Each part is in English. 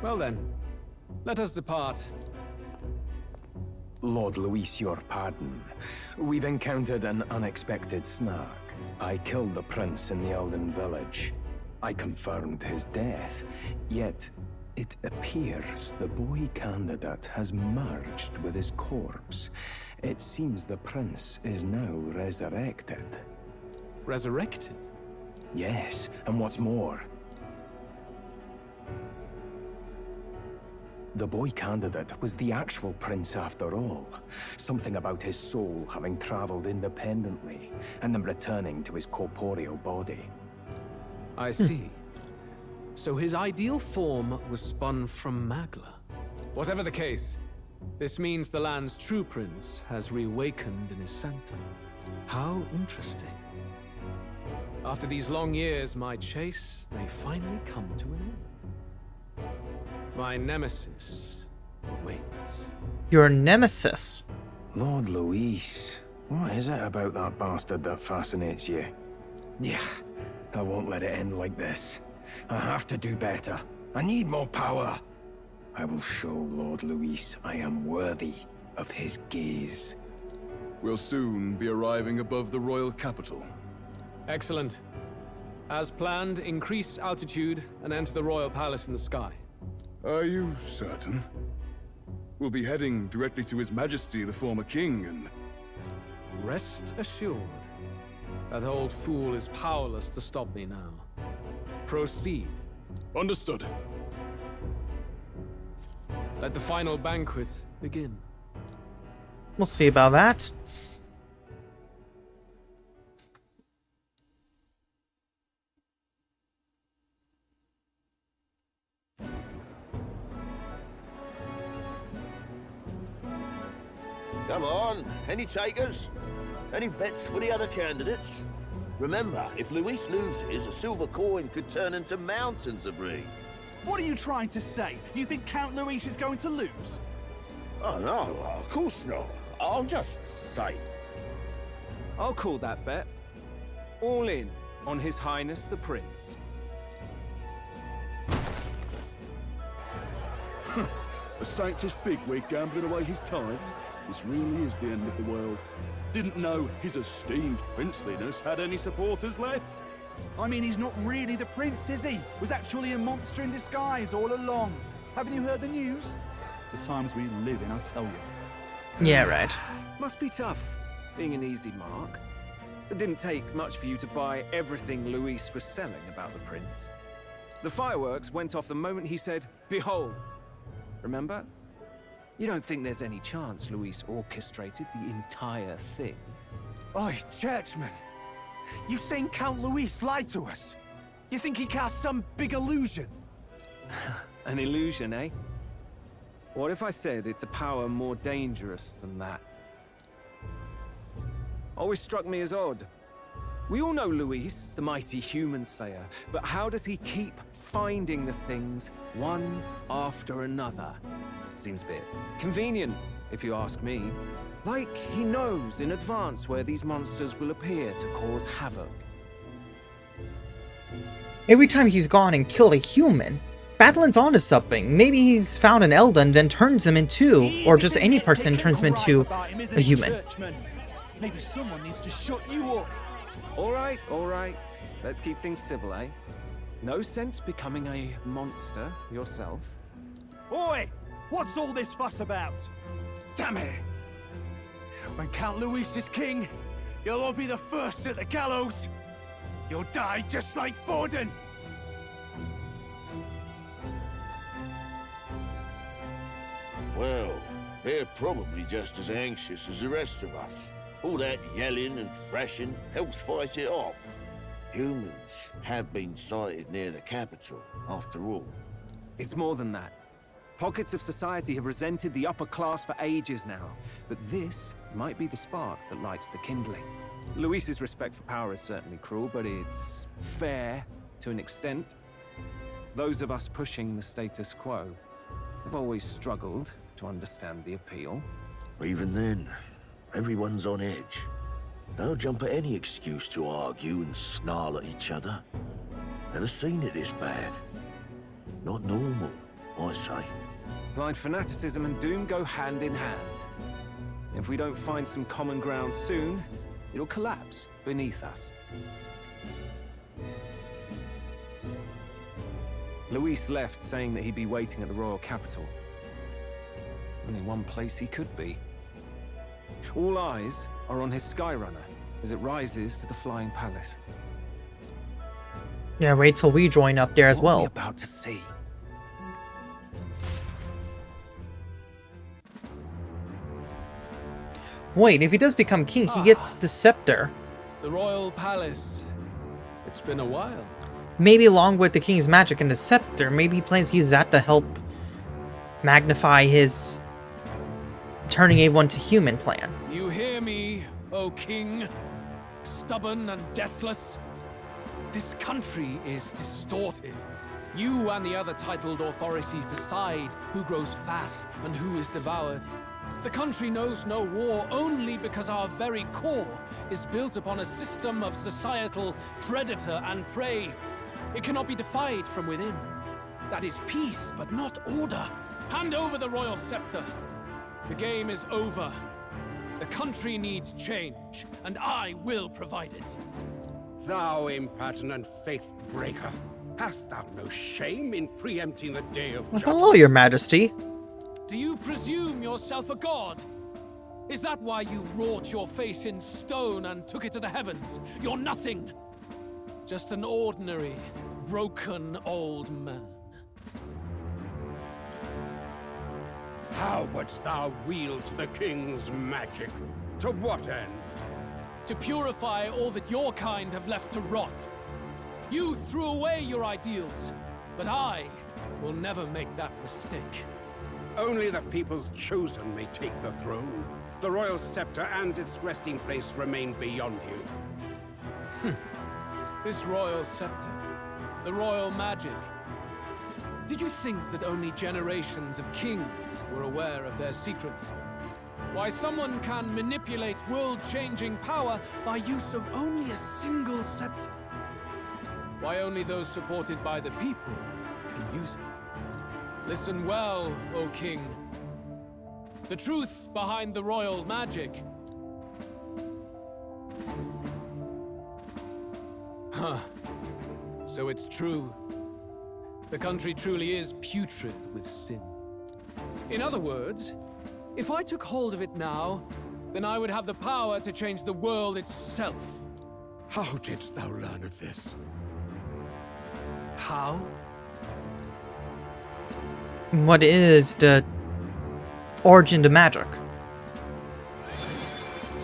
Well then, let us depart. Lord Luis, your pardon. We've encountered an unexpected snag. I killed the prince in the Elden village. I confirmed his death, yet it appears the boy candidate has merged with his corpse. It seems the prince is now resurrected. Resurrected? Yes, and what's more, the boy candidate was the actual prince after all. Something about his soul having traveled independently, and then returning to his corporeal body. I see. So his ideal form was spun from Magla. Whatever the case, this means the land's true prince has reawakened in his sanctum. How interesting. After these long years, my chase may finally come to an end. My nemesis awaits. Your nemesis? Lord Luis, what is it about that bastard that fascinates you? Yeah, I won't let it end like this. I have to do better. I need more power. I will show Lord Luis I am worthy of his gaze. We'll soon be arriving above the royal capital. Excellent. As planned, increase altitude and enter the royal palace in the sky. Are you certain? We'll be heading directly to His Majesty, the former king, and... Rest assured, that old fool is powerless to stop me now. Proceed. Understood. Let the final banquet begin. We'll see about that. Come on, any takers? Any bets for the other candidates? Remember, if Luis loses, a silver coin could turn into mountains of breed. What are you trying to say? You think Count Luis is going to lose? Oh no, of course not. I'll just say. I'll call that bet. All in on His Highness the Prince. A Sanctus bigwig gambling away his tithes? This really is the end of the world. Didn't know his esteemed princeliness had any supporters left. I mean, he's not really the prince, is he? Was actually a monster in disguise all along. Haven't you heard the news? The times we live in, I'll tell you. Yeah, right. Must be tough, being an easy mark. It didn't take much for you to buy everything Luis was selling about the prince. The fireworks went off the moment he said, "Behold." Remember? You don't think there's any chance Luis orchestrated the entire thing? Oi, churchman! You saying Count Luis lied to us? You think he cast some big illusion? An illusion, eh? What if I said it's a power more dangerous than that? Always struck me as odd. We all know Luis, the mighty human slayer, but how does he keep finding the things one after another? Seems a bit convenient, if you ask me. Like he knows in advance where these monsters will appear to cause havoc. Every time he's gone and killed a human, Battlin's onto something. Maybe he's found an Elden, then turns them into, or just any person turns them into a human. Maybe someone needs to shut you up. All right. Let's keep things civil, eh? No sense becoming a monster yourself. Oi! What's all this fuss about? Damn it! When Count Luis is king, you'll all be the first at the gallows. You'll die just like Forden. Well, they're probably just as anxious as the rest of us. All that yelling and thrashing helps fight it off. Humans have been sighted near the capital, after all. It's more than that. Pockets of society have resented the upper class for ages now, but this might be the spark that lights the kindling. Luis's respect for power is certainly cruel, but it's fair to an extent. Those of us pushing the status quo have always struggled to understand the appeal. Even then, everyone's on edge. They'll jump at any excuse to argue and snarl at each other. Never seen it this bad. Not normal. I say. Blind fanaticism and doom go hand in hand. If we don't find some common ground soon, it'll collapse beneath us. Luis left saying that he'd be waiting at the royal capital. Only one place he could be. All eyes are on his Skyrunner as it rises to the flying palace. Yeah, wait till we join up there as What are we well. about to see? Wait, if he does become king, he gets the scepter. The royal palace. It's been a while. Maybe along with the king's magic and the scepter, maybe he plans to use that to help magnify his turning everyone to human plan. You hear me, O king? Stubborn and deathless? This country is distorted. You and the other titled authorities decide who grows fat and who is devoured. The country knows no war only because our very core is built upon a system of societal predator and prey. It cannot be defied from within. That is peace, but not order. Hand over the royal scepter. The game is over. The country needs change, and I will provide it. Thou impertinent faith breaker, hast thou no shame in preempting the day of Well, judgment? hello, your majesty. Do you presume yourself a god? Is that why you wrought your face in stone and took it to the heavens? You're nothing. Just an ordinary, broken old man. How wouldst thou wield the king's magic? To what end? To purify all that your kind have left to rot. You threw away your ideals, but I will never make that mistake. Only the people's chosen may take the throne. The royal scepter and its resting place remain beyond you. This royal scepter, the royal magic. Did you think that only generations of kings were aware of their secrets? Why someone can manipulate world-changing power by use of only a single scepter? Why only those supported by the people can use it? Listen well, O king. The truth behind the royal magic. Huh. So it's true. The country truly is putrid with sin. In other words, if I took hold of it now, then I would have the power to change the world itself. How didst thou learn of this? How? What is the origin to magic?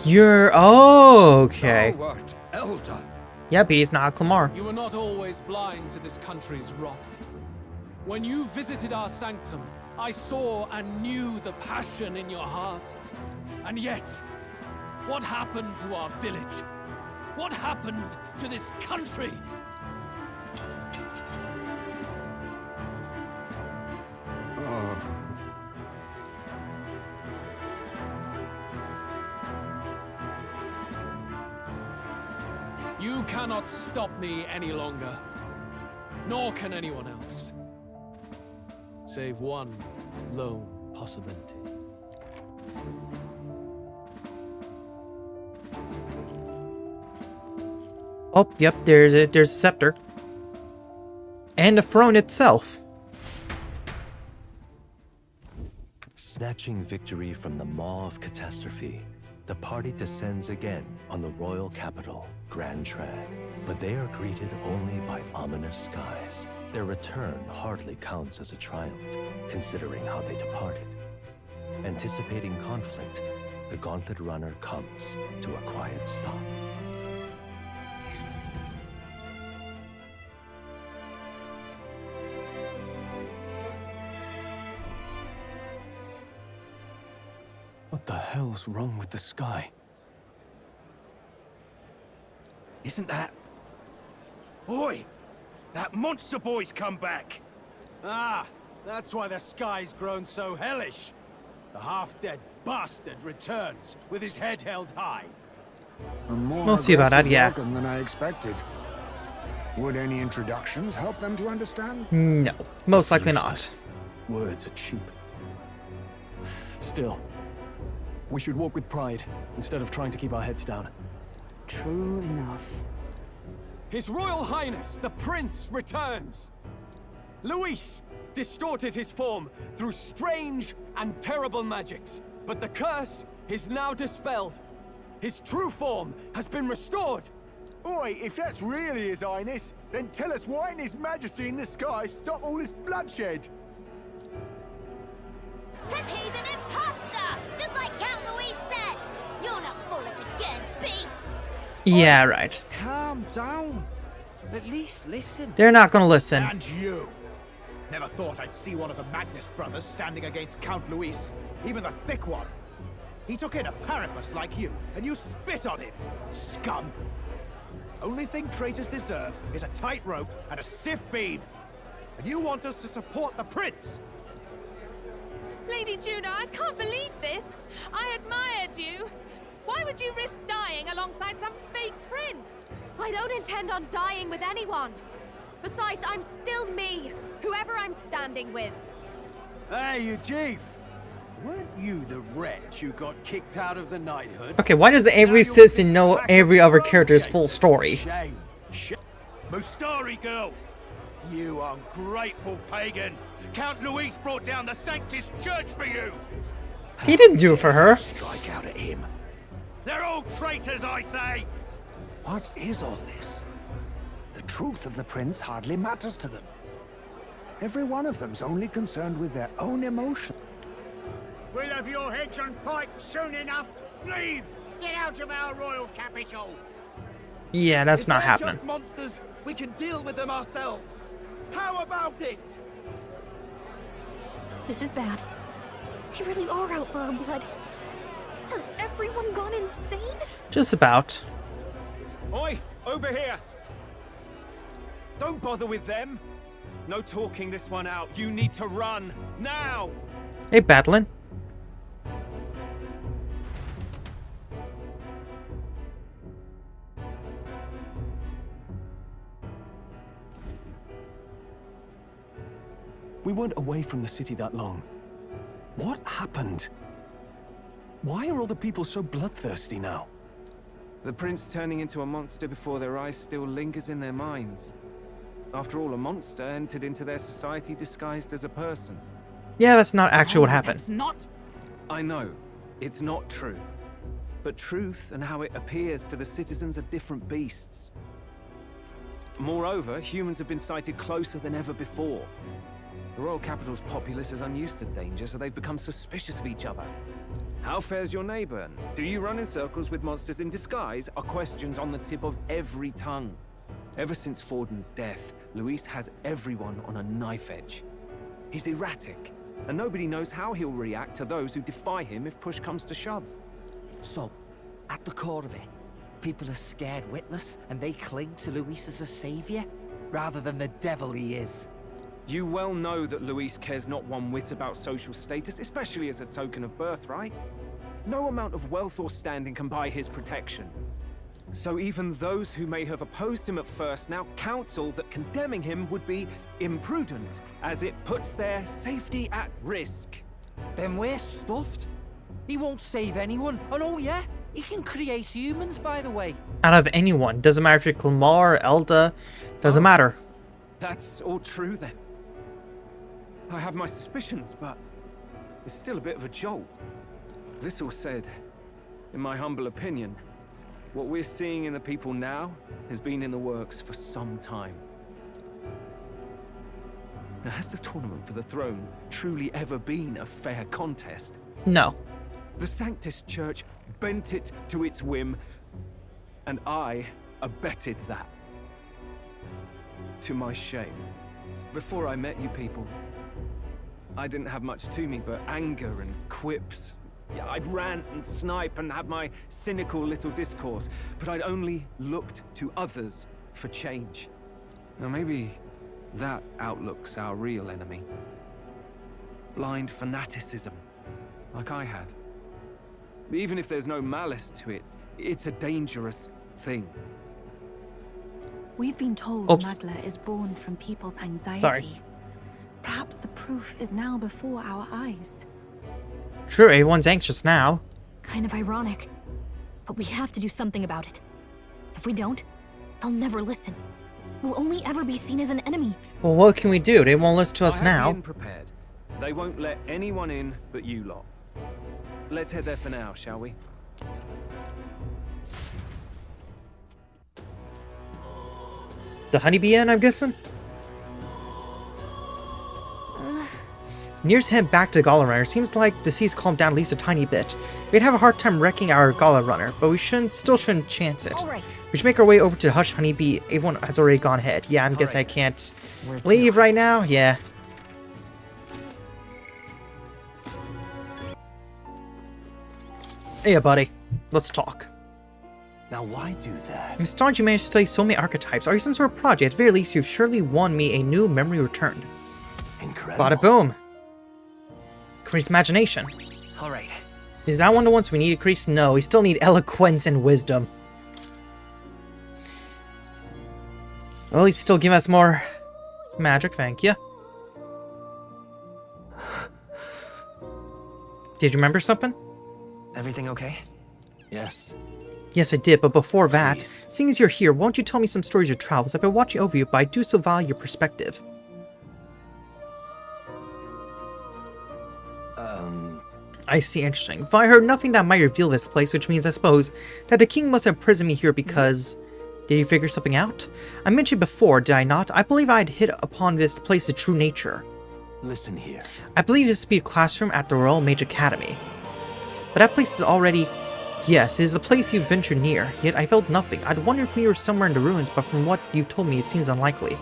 You're... Oh, okay. Thou art elder. Yep, he's not Clamar. You were not always blind to this country's rot. When you visited our sanctum, I saw and knew the passion in your heart. And yet, what happened to our village? What happened to this country? You cannot stop me any longer. Nor can anyone else. Save one lone possibility. Oh, yep, there's a scepter. And the throne itself. Snatching victory from the maw of catastrophe, the party descends again on the royal capital, Grand Trad. But they are greeted only by ominous skies. Their return hardly counts as a triumph, considering how they departed. Anticipating conflict, the Gauntlet Runner comes to a quiet stop. What the hell's wrong with the sky? Isn't that... Oi! That monster boy's come back! Ah, that's why the sky's grown so hellish. The half-dead bastard returns with his head held high. A more We'll see about that, aggressive yeah. welcome than I expected. Would any introductions help them to understand? No, most likely not. Words are cheap. Still, we should walk with pride instead of trying to keep our heads down. True enough. His Royal Highness, the Prince, returns! Luis distorted his form through strange and terrible magics, but the curse is now dispelled. His true form has been restored! Oi, if that's really His Highness, then tell us why in His Majesty in the sky stop all this bloodshed? Cause he's an imposter! Just like Count Louis said! You'll not fool us again, beast! Yeah, right. Calm down. At least listen. They're not gonna listen. And you! Never thought I'd see one of the Magnus brothers standing against Count Luis, even the thick one. He took in a parapus like you, and you spit on him, scum! Only thing traitors deserve is a tight rope and a stiff beam. And you want us to support the prince? Lady Juno, I can't believe this. I admired you. Why would you risk dying alongside some fake prince? I don't intend on dying with anyone. Besides, I'm still me, whoever I'm standing with. Hey, you chief! Weren't you the wretch who got kicked out of the knighthood? Okay, why does every citizen know every other character's full story? Shame. Mustari girl! You ungrateful pagan! Count Luis brought down the Sanctus Church for you! He didn't do it for her. Strike out at him. They're all traitors, I say! What is all this? The truth of the prince hardly matters to them. Every one of them's only concerned with their own emotions. We'll have your heads on pikes soon enough. Leave! Get out of our royal capital! Yeah, that's not If they're happening. just monsters, we can deal with them ourselves. How about it? This is bad. They really are out for our blood. Has everyone gone insane? Just about. Oi, over here! Don't bother with them. No talking this one out. You need to run, now! Hey, Battling. We weren't away from the city that long. What happened? Why are all the people so bloodthirsty now? The prince turning into a monster before their eyes still lingers in their minds. After all, a monster entered into their society disguised as a person. Yeah, that's not actually what happened. That's not... I know, it's not true. But truth and how it appears to the citizens are different beasts. Moreover, humans have been sighted closer than ever before. The royal capital's populace is unused to danger, so they've become suspicious of each other. How fares your neighbor? Do you run in circles with monsters in disguise? Are questions on the tip of every tongue. Ever since Forden's death, Luis has everyone on a knife edge. He's erratic, and nobody knows how he'll react to those who defy him if push comes to shove. So, at the core of it, people are scared witless, and they cling to Luis as a savior, rather than the devil he is. You well know that Luis cares not one whit about social status, especially as a token of birthright. No amount of wealth or standing can buy his protection. So even those who may have opposed him at first now counsel that condemning him would be imprudent, as it puts their safety at risk. Then we're stuffed. He won't save anyone, and oh yeah, he can create humans, by the way. Out of anyone. Doesn't matter if you're Clamar, Elda. Doesn't matter. That's all true then. I have my suspicions, but it's still a bit of a jolt. This all said, in my humble opinion, what we're seeing in the people now has been in the works for some time. Now, has the tournament for the throne truly ever been a fair contest? No. The Sanctus Church bent it to its whim, and I abetted that. To my shame. Before I met you people, I didn't have much to me but anger and quips. Yeah, I'd rant and snipe and have my cynical little discourse, but I'd only looked to others for change. Now maybe that outlook's our real enemy. Blind fanaticism, like I had. Even if there's no malice to it, it's a dangerous thing. We've been told Oops. Magla is born from people's anxiety. Sorry. Perhaps the proof is now before our eyes. Sure, everyone's anxious now. Kind of ironic. But we have to do something about it. If we don't, they'll never listen. We'll only ever be seen as an enemy. Well, what can we do? They won't listen to us now. Prepared. They won't let anyone in but you lot. Let's head there for now, shall we? The honeybee inn, I'm guessing? Near's head back to Gala Runner. Seems like the sea's calmed down at least a tiny bit. We'd have a hard time wrecking our Gala Runner, but we still shouldn't chance it. Right. We should make our way over to the Hush Honeybee. Everyone has already gone ahead. Yeah, I'm guessing I can't leave right now. Yeah. Hey, buddy. Let's talk. Now, why do that? I'm stunned you managed to study so many archetypes. Are you some sort of project? At the very least, you've surely won me a new memory returned. Incredible. Bada boom. Increase imagination. Alright. Is that one of the ones we need to increase? No, we still need eloquence and wisdom. Well, at least still give us more magic, thank you. Did you remember something? Everything okay? Yes. Yes, I did, but before that, seeing as you're here, won't you tell me some stories of your travels? I've been watching over you, but I do so value your perspective. I see, interesting. But I heard nothing that might reveal this place, which means, I suppose, that the king must have imprisoned me here because... Did you figure something out? I mentioned before, did I not? I believe I'd hit upon this place's true nature. Listen here. I believe this to be a classroom at the Royal Mage Academy. But that place is already... Yes, it is a place you've ventured near, yet I felt nothing. I'd wonder if we were somewhere in the ruins, but from what you've told me, it seems unlikely.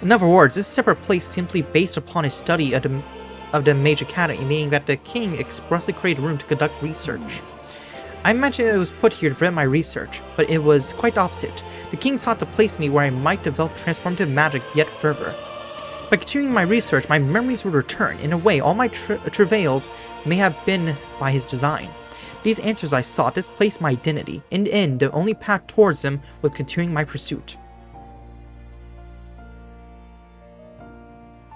In other words, this separate place simply based upon a study of the Mage Academy, meaning that the king expressly created a room to conduct research. I imagine it was put here to prevent my research, but it was quite the opposite. The king sought to place me where I might develop transformative magic yet further. By continuing my research, my memories would return. In a way, all my travails may have been by his design. These answers I sought displaced my identity. In the end, the only path towards them was continuing my pursuit.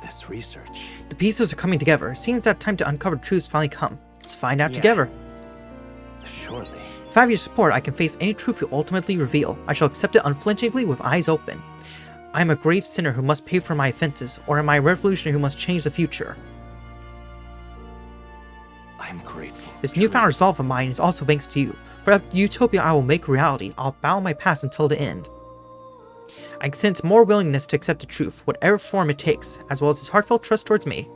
This research. The pieces are coming together. It seems that time to uncover truths finally come. Let's find out together. Surely. If I have your support, I can face any truth you ultimately reveal. I shall accept it unflinchingly with eyes open. I am a grave sinner who must pay for my offenses, or am I a revolutionary who must change the future? I am grateful. This newfound resolve of mine is also thanks to you. For the utopia I will make reality, I'll bow my past until the end. I sense more willingness to accept the truth, whatever form it takes, as well as his heartfelt trust towards me.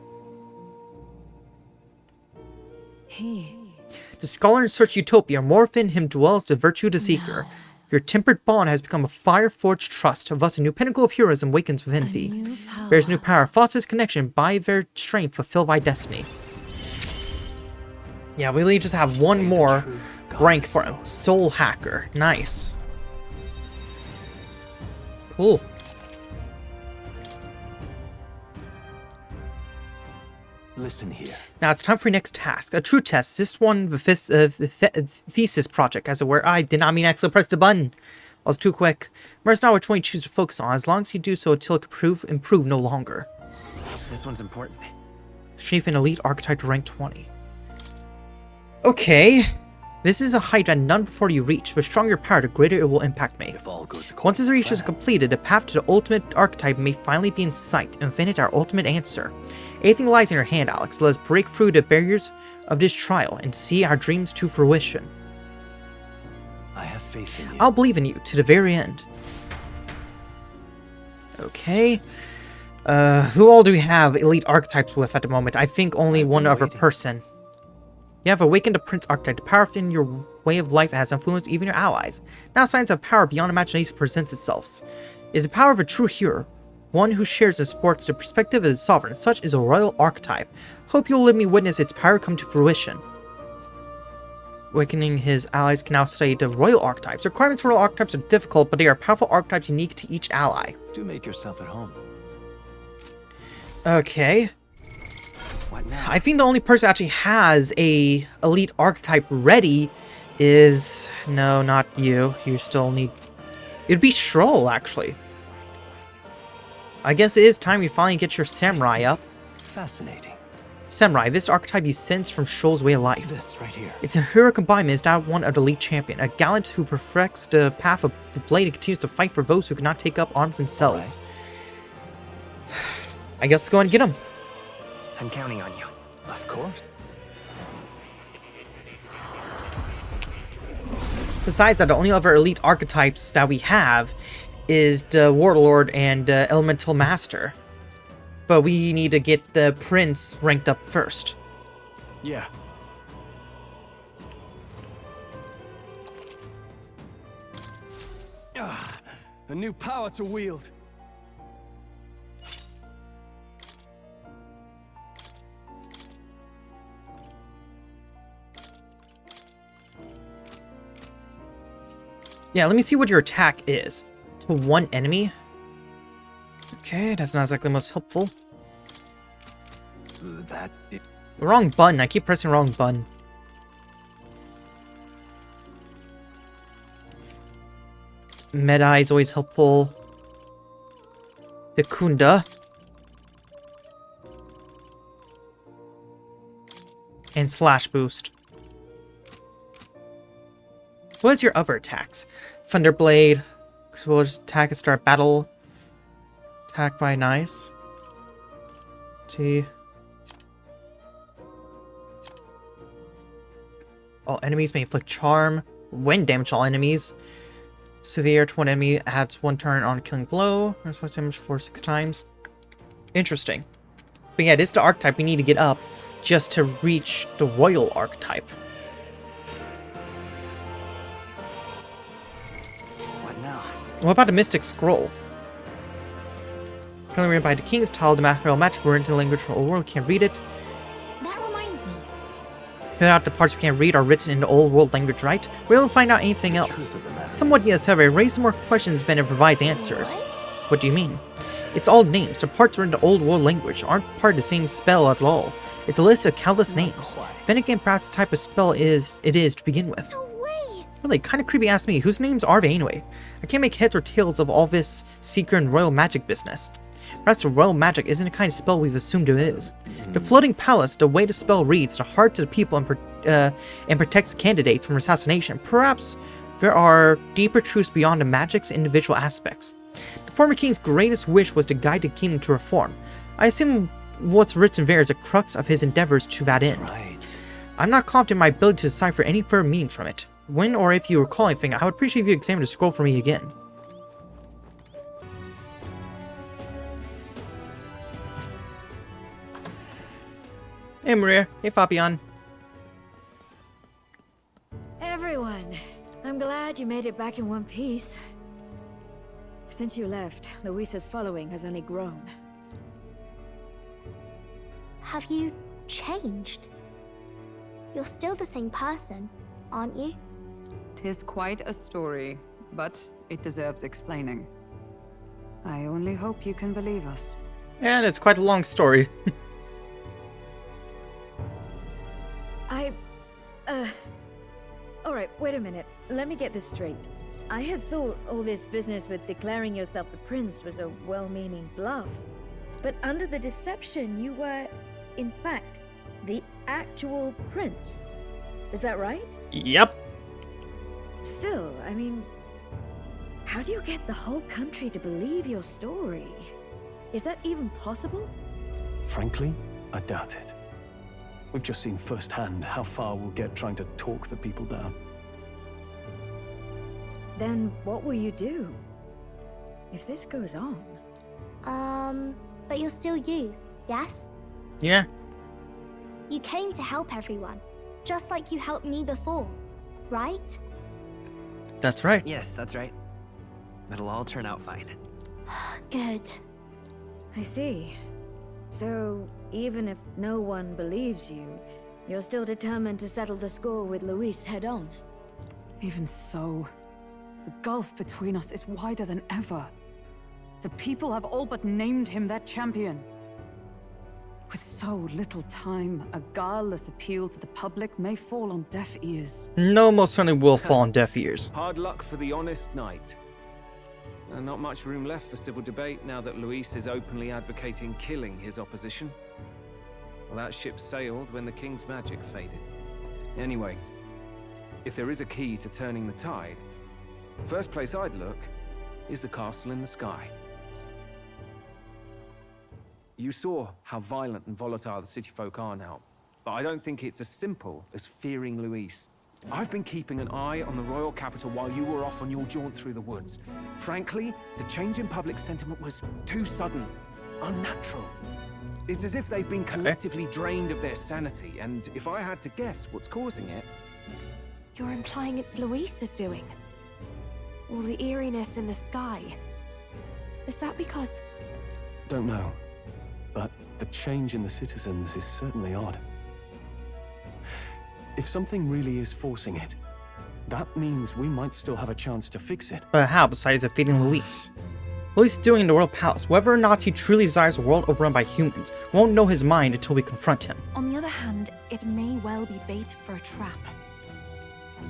The scholar in search utopia, more within him dwells the virtue of the seeker. Your tempered bond has become a fire-forged trust, thus a new pinnacle of heroism awakens within thee. Bears new power, fosters connection, by their strength fulfill thy destiny. Yeah, we really just have one more rank for him. Soul Hacker. Nice. Cool. Listen here. Now it's time for your next task. A true test. This one, the thesis project, as it were. I did not mean to accidentally press the button. I was too quick. Remember now which one you choose to focus on, as long as you do so until it can improve no longer. This one's important. Achieve an elite archetype to rank 20. Okay. This is a height that none before you reach. The stronger your power, the greater it will impact me. Once this reach is completed, the path to the ultimate archetype may finally be in sight, and within it our ultimate answer. Anything lies in your hand, Alex. Let us break through the barriers of this trial and see our dreams to fruition. I have faith in you. I'll believe in you to the very end. Okay. Who all do we have elite archetypes with at the moment? I think only one other person. You have awakened the Prince archetype. The power within your way of life has influenced even your allies. Now signs of power beyond imagination presents itself. It is the power of a true hero, one who shares and supports the perspective of the sovereign. Such is a royal archetype. Hope you'll let me witness its power come to fruition. Awakening his allies can now study the royal archetypes. The requirements for royal archetypes are difficult, but they are powerful archetypes unique to each ally. Do make yourself at home. Okay. I think the only person that actually has a elite archetype ready is... No, not you. You still need... It'd be Stroll, actually. I guess it is time you finally get your samurai up. Fascinating. Samurai, this archetype you sense from Shoal's way of life. This right here. It's a hero embodiment is that one of the elite champion, a gallant who perfects the path of the blade and continues to fight for those who cannot take up arms themselves. I guess let's go and get him. I'm counting on you. Of course. Besides that, the only other elite archetypes that we have is the Warlord and Elemental Master. But we need to get the Prince ranked up first. Yeah. A new power to wield. Yeah, let me see what your attack is. To one enemy. Okay, that's not exactly the most helpful. That... Wrong button. I keep pressing wrong button. Meta is always helpful. The Kunda. And Slash Boost. What is your other attacks? Thunderblade. We'll just attack and start battle. Attack by nice. T. All enemies may inflict charm. When damage all enemies. Severe to one enemy adds 1 turn on a killing blow. Reflect damage 4-6 times. Interesting. But yeah, this is the archetype we need to get up just to reach the royal archetype. What now? What about the Mystic Scroll? Currently written by the King's Tile, the Royal Magic word into the language from the old world, can't read it. That reminds me. Figure out the parts we can't read are written in the old world language, right? We're able to find out anything else. Somewhat yes, however, it raises more questions than it provides answers. What do you mean? It's all names. The parts are in the old world language, aren't part of the same spell at all. It's a list of countless names. Then again, perhaps the type of spell it is to begin with. Really, kind of creepy ask me, whose names are they anyway? I can't make heads or tails of all this secret and royal magic business. Perhaps the royal magic isn't the kind of spell we've assumed it is. The floating palace, the way the spell reads the hearts of the people and protects candidates from assassination. Perhaps there are deeper truths beyond the magic's individual aspects. The former king's greatest wish was to guide the kingdom to reform. I assume what's written there is a crux of his endeavors to that end. Right. I'm not confident in my ability to decipher any further meaning from it. When or if you recall anything, I would appreciate if you examine the scroll for me again. Hey Maria, hey Fabian. Everyone, I'm glad you made it back in one piece. Since you left, Luisa's following has only grown. Have you changed? You're still the same person, aren't you? 'Tis quite a story, but it deserves explaining. I only hope you can believe us. And it's quite a long story. Alright, wait a minute. Let me get this straight. I had thought all this business with declaring yourself the prince was a well-meaning bluff. But under the deception, you were, in fact, the actual prince. Is that right? Yep. Still, I mean, how do you get the whole country to believe your story? Is that even possible? Frankly, I doubt it. We've just seen firsthand how far we'll get trying to talk the people down. Then what will you do? If this goes on? But you're still you, yes? Yeah. You came to help everyone, just like you helped me before, right? That's right. Yes, that's right. It'll all turn out fine. Good. I see. So, even if no one believes you, you're still determined to settle the score with Luis head on? Even so, the gulf between us is wider than ever. The people have all but named him their champion. With so little time, a guileless appeal to the public may fall on deaf ears. No, most certainly will fall on deaf ears. Hard luck for the honest knight. And not much room left for civil debate now that Luis is openly advocating killing his opposition. Well, that ship sailed when the king's magic faded. Anyway, if there is a key to turning the tide, first place I'd look is the castle in the sky. You saw how violent and volatile the city folk are now, but I don't think it's as simple as fearing Luis. I've been keeping an eye on the royal capital while you were off on your jaunt through the woods. Frankly, the change in public sentiment was too sudden, unnatural. It's as if they've been collectively drained of their sanity, and if I had to guess what's causing it... You're implying it's Luis's doing? All the eeriness in the sky. Is that because... Don't know, but the change in the citizens is certainly odd. If something really is forcing it, that means we might still have a chance to fix it. But how besides defeating Luis? Luis is doing in the Royal Palace. Whether or not he truly desires a world overrun by humans, we won't know his mind until we confront him. On the other hand, it may well be bait for a trap.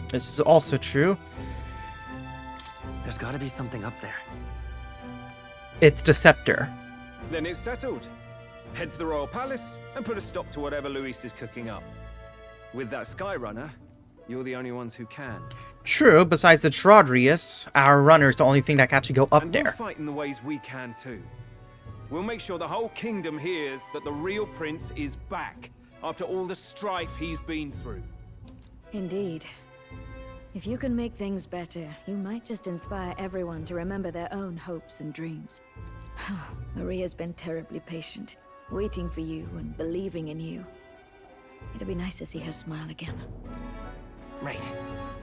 This is also true. There's gotta be something up there. It's the scepter. Then it's settled. Head to the Royal Palace and put a stop to whatever Luis is cooking up. With that Skyrunner, you're the only ones who can. True, besides the Trodrius, our runner is the only thing that can actually go up there. We'll fight in the ways we can too. We'll make sure the whole kingdom hears that the real prince is back after all the strife he's been through. Indeed. If you can make things better, you might just inspire everyone to remember their own hopes and dreams. Maria's been terribly patient, waiting for you and believing in you. It'd be nice to see her smile again. Right.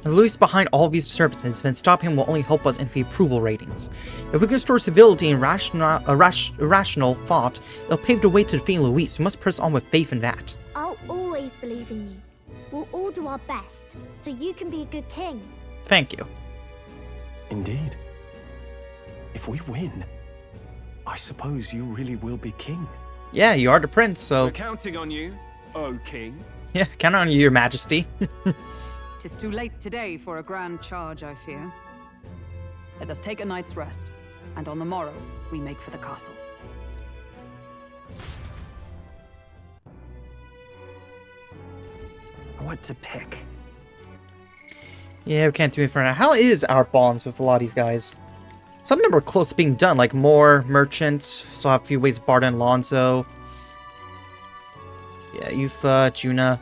And Luis behind all these disturbances, then stopping him will only help us in the approval ratings. If we can restore civility and rational thought, it'll pave the way to defeating Luis. We must press on with faith in that. I'll always believe in you. We'll all do our best, so you can be a good king. Thank you. Indeed. If we win, I suppose you really will be king. Yeah, you are the prince, so... We're counting on you, O king. Yeah, count on you, your majesty. 'Tis too late today for a grand charge, I fear. Let us take a night's rest, and on the morrow, we make for the castle. What to pick? Yeah, we can't do it for now. How is our bonds with a lot of these guys? Some of them are close to being done, like Moore, Merchant, still have a few ways Barda and Lonzo. Yeah, Yufa, Juna.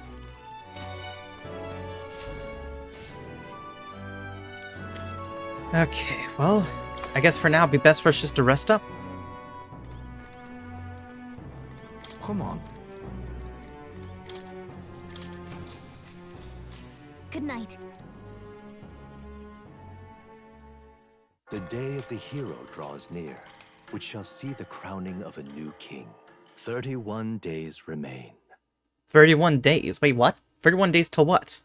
Okay, well, I guess for now it'd be best for us just to rest up. Come on. Good night. The day of the hero draws near, which shall see the crowning of a new king. 31 days remain. 31 days? Wait, what? 31 days till what?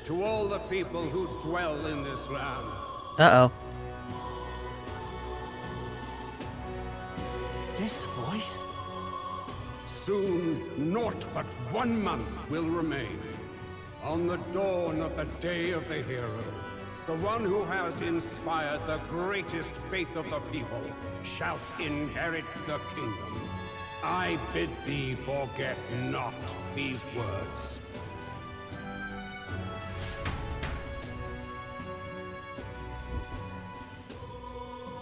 To all the people who dwell in this land. Uh-oh. This voice? Soon, naught but 1 month will remain. On the dawn of the day of the hero, the one who has inspired the greatest faith of the people shall inherit the kingdom. I bid thee forget not these words.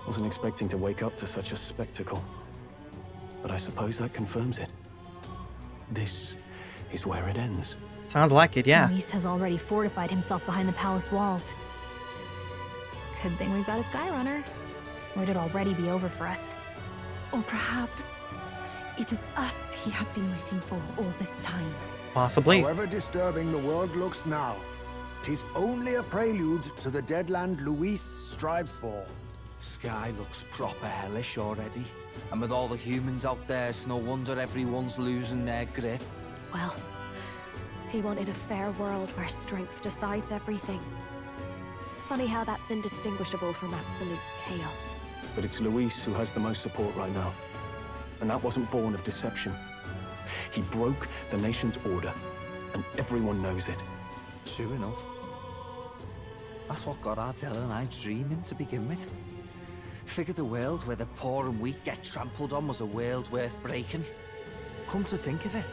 Wasn't expecting to wake up to such a spectacle, but I suppose that confirms it. This is where it ends. Sounds like it, yeah. Luis has already fortified himself behind the palace walls. Good thing we've got a Skyrunner, or it'd already be over for us. Or perhaps it is us he has been waiting for all this time. Possibly. However disturbing the world looks now, 'tis only a prelude to the deadland Luis strives for. Sky looks proper hellish already. And with all the humans out there, it's no wonder everyone's losing their grip. Well, he wanted a fair world where strength decides everything. Funny how that's indistinguishable from absolute chaos. But it's Luis who has the most support right now. And that wasn't born of deception. He broke the nation's order, and everyone knows it. True enough. That's what got Ardell and I dreaming to begin with. Figured a world where the poor and weak get trampled on was a world worth breaking. Come to think of it,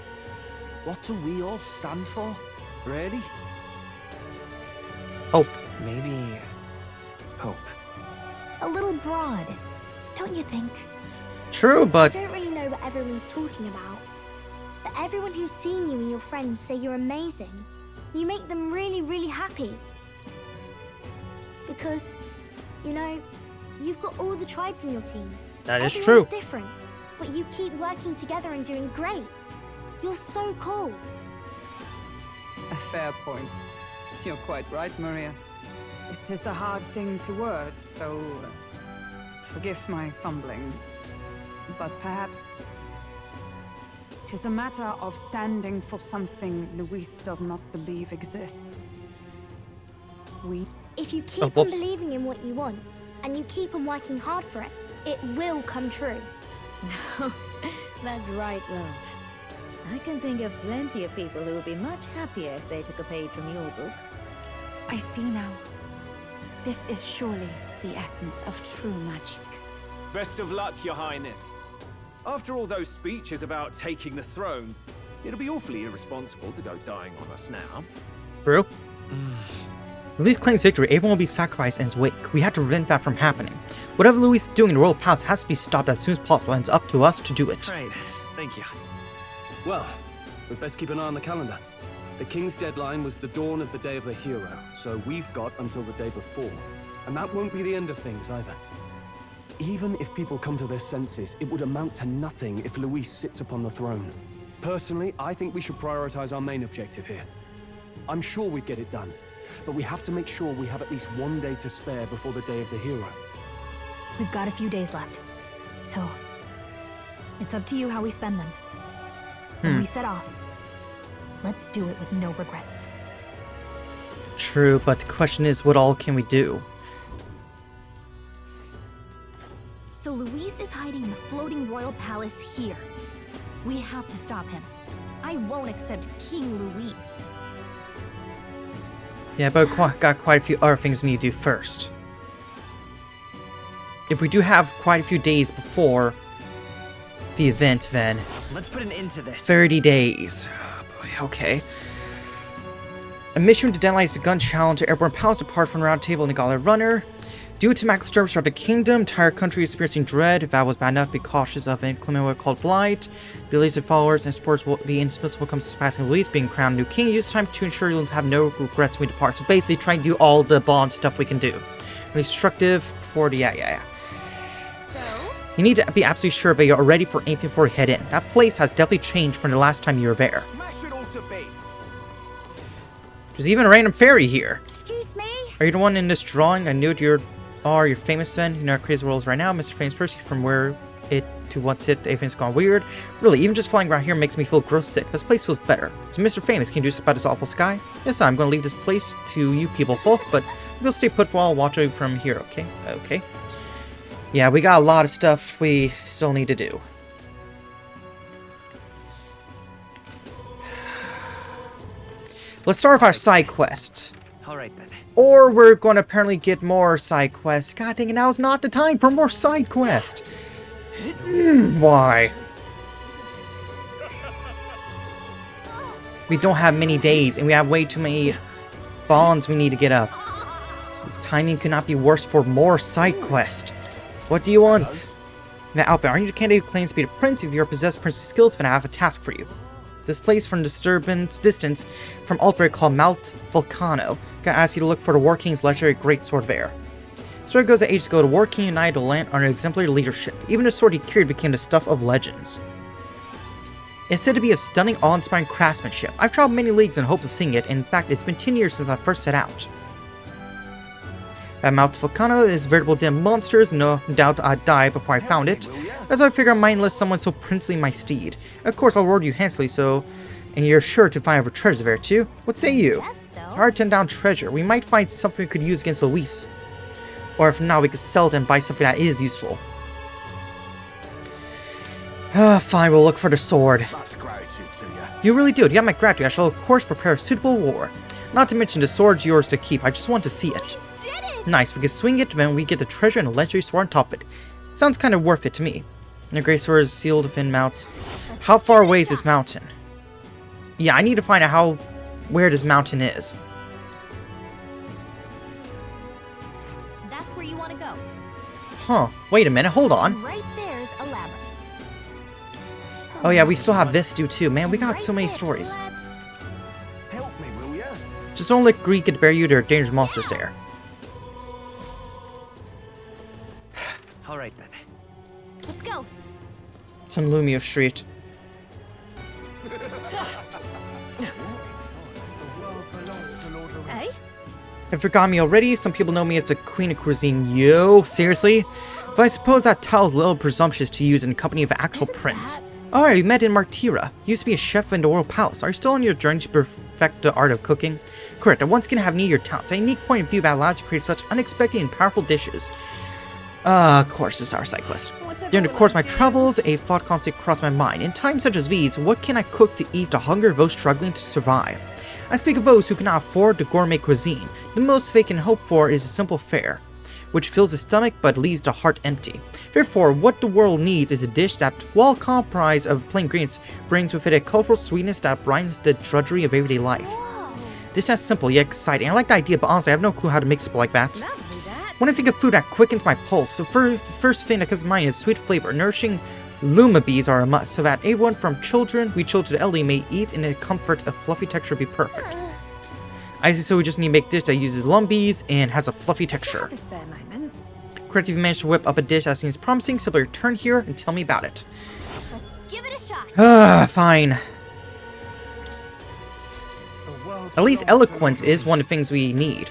what do we all stand for, really? Hope. Maybe... hope. A little broad, don't you think? True, but... I don't really know what everyone's talking about. But everyone who's seen you and your friends say you're amazing. You make them really, really happy. Because, you know, you've got all the tribes in your team. That is Everyone's true. different, but you keep working together and doing great. You're so cool. A fair point. You're quite right, Maria. It is a hard thing to word, so forgive my fumbling. But perhaps it is a matter of standing for something Luis does not believe exists. If you keep on believing in what you want, and you keep on working hard for it, it will come true. That's right, love. I can think of plenty of people who would be much happier if they took a page from your book. I see now. This is surely the essence of true magic. Best of luck, Your Highness. After all those speeches about taking the throne, it'll be awfully irresponsible to go dying on us now. True. Luis claims victory, everyone will be sacrificed in his wake. We have to prevent that from happening. Whatever Luis is doing in the Royal Palace has to be stopped as soon as possible, and it's up to us to do it. Right, thank you. Well, we'd best keep an eye on the calendar. The King's deadline was the dawn of the Day of the Hero, so we've got until the day before. And that won't be the end of things either. Even if people come to their senses, it would amount to nothing if Luis sits upon the throne. Personally, I think we should prioritize our main objective here. I'm sure we'd get it done, but we have to make sure we have at least one day to spare before the Day of the Hero. We've got a few days left, so it's up to you how we spend them. When we set off, let's do it with no regrets. True, but the question is, what all can we do? So Luis is hiding in the floating royal palace here. We have to stop him. I won't accept King Luis. Yeah, but got quite a few other things we need to do first. If we do have quite a few days before the event, then... Let's put an end to this. 30 days. Oh boy, okay. A mission to deadline has begun. Challenge to Airborne Palace depart from the Round Table and the Gauntlet Runner. Due to max disturbance throughout the kingdom, entire country is experiencing dread. If that was bad enough, be cautious of inclement weather called blight. Beliefs of followers and supporters will be indispensable when it comes to surpassing Luis, being crowned new king. Use time to ensure you'll have no regrets when we depart. So basically, try and do all the bond stuff we can do. Really destructive for the You need to be absolutely sure that you're ready for anything before you head in. That place has definitely changed from the last time you were there. Smash it all to bits. There's even a random fairy here. Excuse me? Are you the one in this drawing? I knew you're famous then. You know how crazy the world is right now. Mr. Famous Person, from where it to what's it, everything's gone weird. Really, even just flying around here makes me feel gross sick. This place feels better. So Mr. Famous, can you do something about this awful sky? Yes, I'm going to leave this place to you people folk, but we'll stay put for a while and watch over from here, okay? Okay. Yeah, we got a lot of stuff we still need to do. Let's start with our side quest. Alright then. Or we're going to apparently get more side quests. God dang it, now is not the time for more side quests. Why? We don't have many days, and we have way too many bonds we need to get up. The timing could not be worse for more side quests. What do you want? That outfit, aren't you the candidate who claims to be the prince? If you're possessed princess skills, then I have a task for you. This place from distance from Altbury called Mount Volcano. Gonna ask you to look for the War King's legendary great sword there. Story goes that ages ago, the War King united the land under exemplary leadership. Even the sword he carried became the stuff of legends. It's said to be of stunning, awe-inspiring craftsmanship. I've traveled many leagues in hopes of seeing it, and in fact, it's been 10 years since I first set out. That Mount Volcano is a veritable den of monsters, no doubt I'd die before I found it, as I figure I might enlist someone so princely my steed. Of course, I'll reward you handsomely, and you're sure to find over treasure there too. What say you? Hard to down treasure. We might find something we could use against Luis. Or if not, we could sell it and buy something that is useful. Fine, we'll look for the sword. Much gratitude to you. You really do. You got my gratitude. I shall, of course, prepare a suitable war. Not to mention the sword's yours to keep. I just want to see it. Nice, we can swing it, then we get the treasure and a legendary sword on top of it. Sounds kind of worth it to me. And the great sword is sealed within mounts. How far away is this mountain? Yeah, I need to find out where this mountain is. That's where you want to go. Huh, wait a minute, hold on. Right there's a labyrinth. Oh yeah, we still have this to do too. Man, we got so many stories. Help me, will ya? Just don't let Greek get bear you, there are dangerous monsters there. Alright then. Let's go. It's on Lumio Street. Hey? Have forgotten me already? Some people know me as the Queen of Cuisine. Yo, seriously? But I suppose that title's a little presumptuous to use in the company of an actual prince. Alright, we met in Martira. You used to be a chef in the Royal Palace. Are you still on your journey to perfect the art of cooking? Correct, I once again have needed your talents. A unique point of view that allows you to create such unexpected and powerful dishes. Of course, this is our side quest. During the course of my travels, a thought constantly crossed my mind. In times such as these, what can I cook to ease the hunger of those struggling to survive? I speak of those who cannot afford the gourmet cuisine. The most they can hope for is a simple fare, which fills the stomach but leaves the heart empty. Therefore, what the world needs is a dish that, while comprised of plain ingredients, brings with it a colorful sweetness that brightens the drudgery of everyday life. Dish that's simple yet exciting. I like the idea, but honestly, I have no clue how to mix it like that. When I think of food that quickens my pulse, the first thing that comes to mind is sweet flavor. Nourishing lumabes are a must, so that everyone from children to the elderly may eat in the comfort of fluffy texture be perfect. I see, so we just need to make a dish that uses lumbies and has a fluffy texture. Correct, if you managed to whip up a dish that seems promising, simply return here and tell me about it. Let's give it a shot. Fine. At least eloquence is one of the things we need.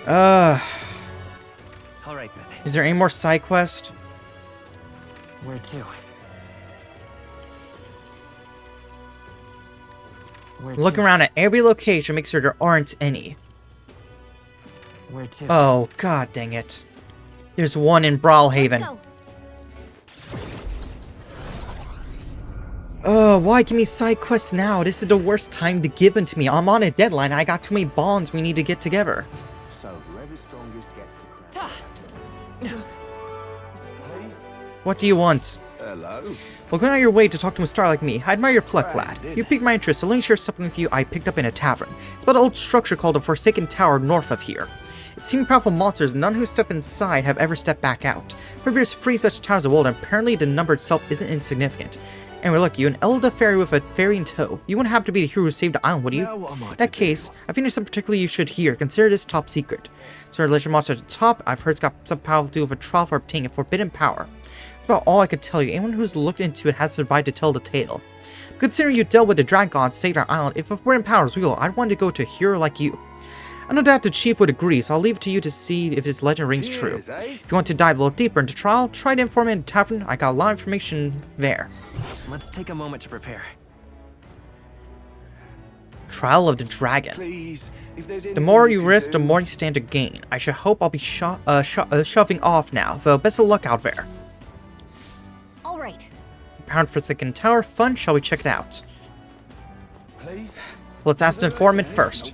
Alright then. Is there any more side quest? Where to? Look around at every location, make sure there aren't any. Where to? Oh, god dang it. There's one in Brawlhaven. Oh, why give me side quests now? This is the worst time to give them to me. I'm on a deadline. I got too many bonds we need to get together. So whoever's strongest gets the crown. What do you want? Hello. Well, going out of your way to talk to a star like me. I admire your pluck, lad. You piqued my interest, so let me share something with you I picked up in a tavern. It's about an old structure called the Forsaken Tower north of here. It seems powerful monsters, none who step inside have ever stepped back out. However, there's 3 such towers of old, and apparently the number itself isn't insignificant. And we're lucky, an elder fairy with a fairy in tow. You wouldn't happen to be the hero who saved the island, would you? In that case, I think there's something particularly you should hear. Consider this top secret. So, the legend monster at the top, I've heard it's got some power to do with a trial for obtaining a forbidden power. That's about all I could tell you. Anyone who's looked into it has survived to tell the tale. Considering you dealt with the dragon, saved our island, if a forbidden power is real, I'd want to go to a hero like you. I no doubt the chief would agree, so I'll leave it to you to see if this legend rings true. If you want to dive a little deeper into trial, try to inform me in the tavern. I got a lot of information there. Let's take a moment to prepare. Trial of the Dragon. Please, if there's The more you risk, the more you stand to gain. I should hope I'll be shoving off now, though best of luck out there. All right. Pound for Second Tower, fun, shall we check it out? Please. Let's ask the informant first.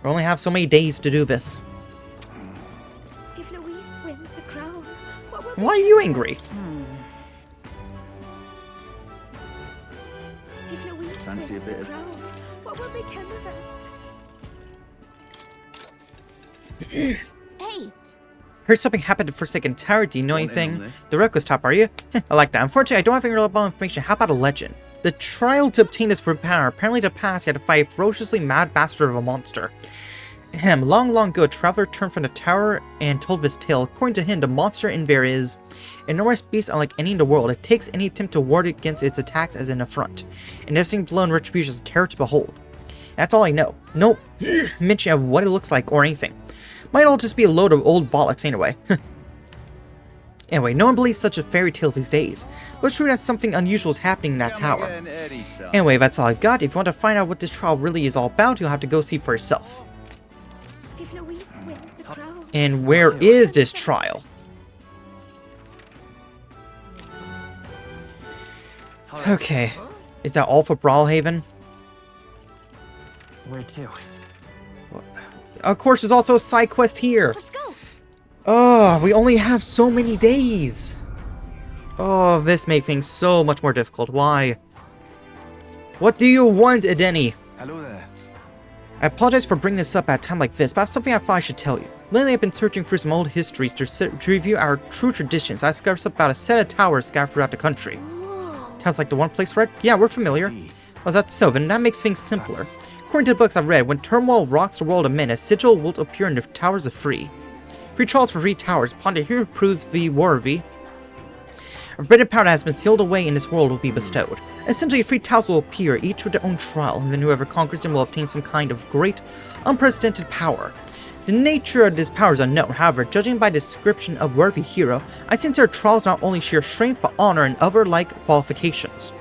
We only have so many days to do this. If Louise wins the crown, what will Why are you angry? If Louise Fancy wins a bit the of- crown, what will become of us? Hey. Heard something happened at Forsaken Tower. Do you know anything? The Reckless Top, are you? I like that. Unfortunately, I don't have any reliable information. How about a legend? The trial to obtain this power, apparently to pass, you had to fight a ferociously mad bastard of a monster. Long ago, a traveler returned from the tower and told this tale. According to him, the monster in there is an enormous beast unlike any in the world. It takes any attempt to ward against its attacks as an affront, and everything below in retribution is a terror to behold. That's all I know. No mention of what it looks like or anything. Might all just be a load of old bollocks anyway. Anyway, no one believes such a fairy tales these days, but it's true that something unusual is happening in that tower. Anyway, that's all I've got. If you want to find out what this trial really is all about, you'll have to go see for yourself. If Louise wins the crown, And where is this trial? Okay. Is that all for Brawlhaven? Where to? Of course, there's also a side quest here. Let's go. Oh, we only have so many days. Oh, this makes things so much more difficult. Why? What do you want, Edeni? Hello there. I apologize for bringing this up at a time like this, but I have something I thought I should tell you. Lately, I've been searching through some old histories to review our true traditions. I discovered something about a set of towers scattered throughout the country. Sounds like the one place, right? Yeah, we're familiar. Well, that's so, then that makes things simpler. According to the books I've read, when turmoil rocks the world of men, a sigil will appear in the towers of Free. Free trials for 3 towers, upon the hero proves the worthy. A forbidden power that has been sealed away in this world will be bestowed. Essentially, 3 towers will appear, each with their own trial, and then whoever conquers them will obtain some kind of great, unprecedented power. The nature of this power is unknown, however, judging by the description of worthy hero, I sense their trials not only sheer strength, but honor and other like qualifications.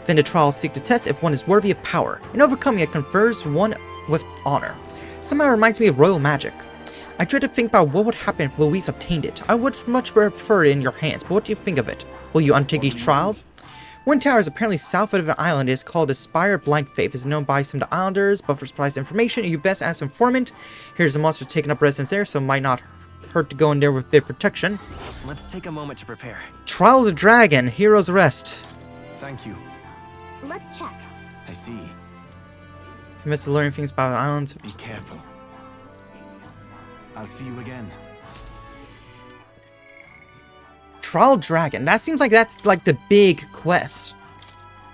Then the trials seek to test if one is worthy of power. In overcoming it confers one with honor. Somehow it reminds me of royal magic. I dread to think about what would happen if Louise obtained it. I would much prefer it in your hands, but what do you think of it? Will you undertake these trials? One tower is apparently south of an island. It is called the Spire of Blind Faith. It is known by some of the islanders, but for supplies information, you best ask informant. Here's a monster taking up residence there, so it might not hurt to go in there with a bit of protection. Let's take a moment to prepare. Trial of the Dragon, Hero's Arrest. Thank you. Let's check. I see. Permits to learn things about islands. Be careful. I'll see you again. Trial Dragon. That seems like that's like the big quest.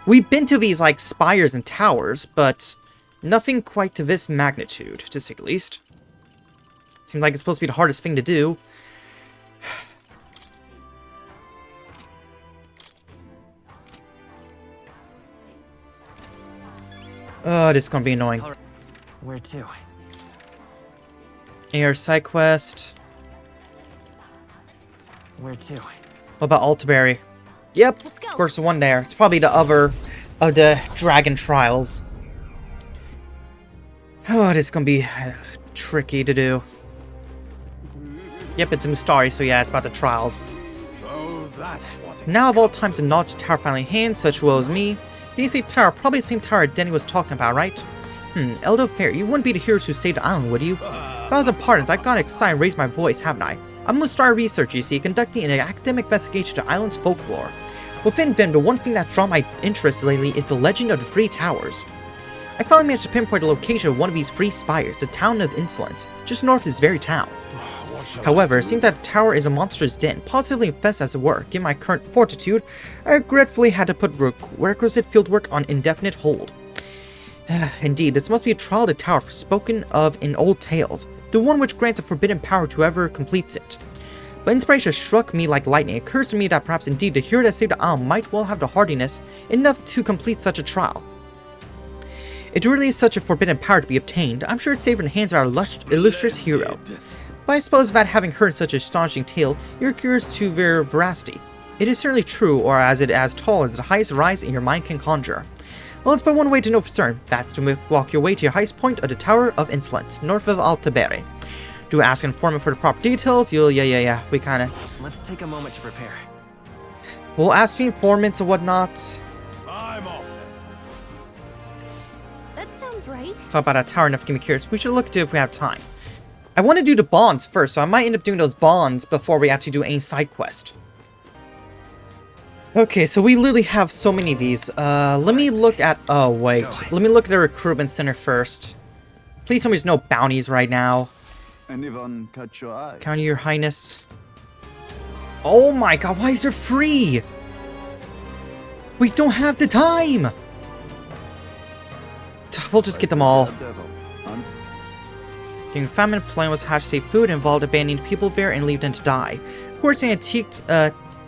We've been to these like spires and towers, but nothing quite to this magnitude, to say the least. Seems like it's supposed to be the hardest thing to do. Oh, this is gonna be annoying. Where to? Air side quest. Where to? What about Altaberry? Yep, of course the one there. It's probably the other of the dragon trials. Oh, this is gonna be tricky to do. Yep, it's a Mustari, so yeah, it's about the trials. So that's what Now of all times, the knowledge tower finally in hand, such woe as me. The AC tower, probably the same tower Denny was talking about, right? Eldo Fair, you wouldn't be the heroes who saved the island, would you? If I was a pardons, I got excited and raised my voice, haven't I? I'm a Mustari researcher, you see, conducting an academic investigation of the island's folklore. Within them, the one thing that's drawn my interest lately is the legend of the 3 towers. I finally managed to pinpoint the location of one of these 3 spires, the town of Insolence, just north of this very town. However, it seems that the tower is a monstrous den, possibly infested as it were. Given my current fortitude, I regretfully had to put requisite fieldwork on indefinite hold. Indeed, this must be a trial of the tower spoken of in old tales, the one which grants a forbidden power to whoever completes it. But inspiration struck me like lightning. It occurs to me that perhaps indeed the hero that saved the isle might well have the hardiness enough to complete such a trial. If there really is such a forbidden power to be obtained, I'm sure it's safe in the hands of our illustrious hero. But I suppose that having heard such an astonishing tale, you're curious to their veracity. It is certainly true, or as it as tall as the highest rise in your mind can conjure. Well, it's but one way to know for certain. That's to walk your way to your highest point of the Tower of Insolence, north of Altaberry. Do ask an informant for the proper details. Yeah, we kinda... Let's take a moment to prepare. We'll ask the informants and whatnot. I'm off. That sounds right. Talk about that tower enough to get me curious. We should look into it if we have time. I want to do the bonds first, so I might end up doing those bonds before we actually do any side quest. Okay, so we literally have so many of these. Let me look at... Oh, wait. Let me look at the recruitment center first. Please tell me there's no bounties right now. Anyone catch your eye? County, Your Highness. Oh my god, why is there free? We don't have the time! We'll just get them all. During famine, plan was hatched to save food involved abandoning people there and leave them to die. Of course, an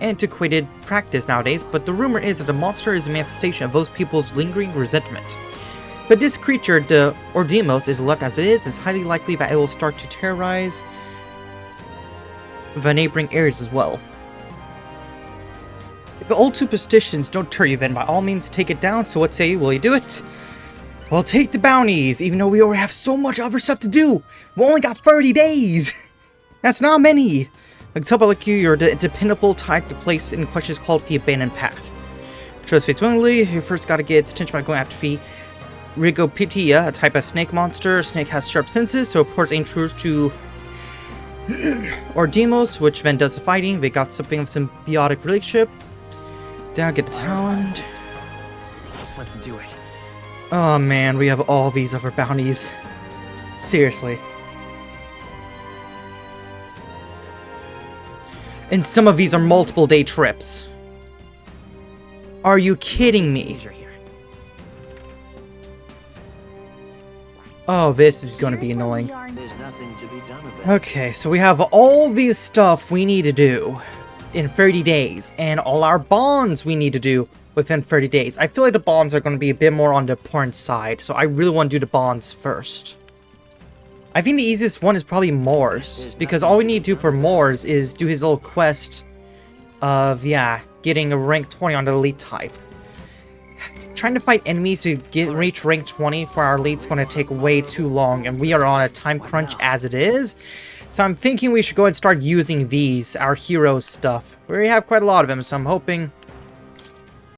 antiquated practice nowadays, but the rumor is that the monster is a manifestation of those people's lingering resentment. But this creature, the Ordimos, is left as it is. It's highly likely that it will start to terrorize the neighboring areas as well. If the old superstitions don't deter you, then by all means take it down. So what say you? Will you do it? We'll take the bounties, even though we already have so much other stuff to do. We only got 30 days. That's not many. Like tell like you're the dependable type. The place in question is called the Abandoned Path. Trust faith willingly. You first gotta get attention by going after the Rigopitia, a type of snake monster. Snake has sharp senses, so it reports intruders to Ordimos, which then does the fighting. They got something of a symbiotic relationship. Down, get the talent. Let's do it. Oh man, we have all these other bounties. Seriously. And some of these are multiple day trips. Are you kidding me? Oh, this is going to be annoying. There's nothing to be done about it. Okay, so we have all these stuff we need to do in 30 days, and all our bonds we need to do within 30 days. I feel like the bonds are going to be a bit more on the important side, so I really want to do the bonds first. I think the easiest one is probably Moors, because all we need to do for Moors is do his little quest of, yeah, getting a rank 20 on the elite type. Trying to fight enemies to reach rank 20 for our elite is going to take way too long, and we are on a time crunch as it is. So I'm thinking we should go ahead and start using these, our heroes stuff. We already have quite a lot of them, so I'm hoping